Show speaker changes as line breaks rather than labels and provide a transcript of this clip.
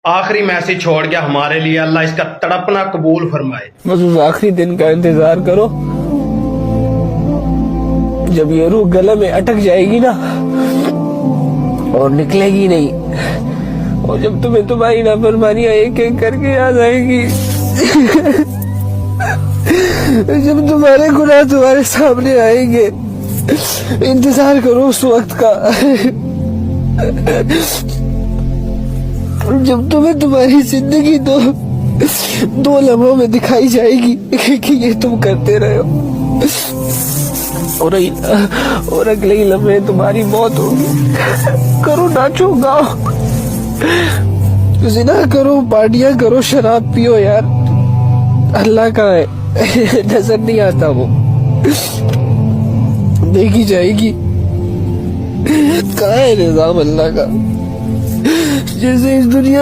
आखिरी मैसेज छोड़ गया हमारे लिए। अल्लाह इसका तड़पना कबूल फरमाए।
बस उस आखिरी दिन का इंतजार करो, जब ये रूह गले में अटक जाएगी ना और निकलेगी नहीं, और जब तुम्हें तुम्हारी नाफरमानियां एक एक करके याद आएगी, जब तुम्हारे गुनाह तुम्हारे सामने आएंगे, इंतजार करो उस वक्त का, जब तुम्हें तुम्हारी जिंदगी दो लम्हों में दिखाई जाएगी कि ये तुम करते रहे हो, और अगले ही लम्हे तुम्हारी मौत होगी। करो, नाचो, गाओ, जिना करो, पार्टियां करो, शराब पियो यार। अल्लाह का है, नजर नहीं आता वो, देखी जाएगी। कहाँ है निजाम अल्लाह का, जैसे इस दुनिया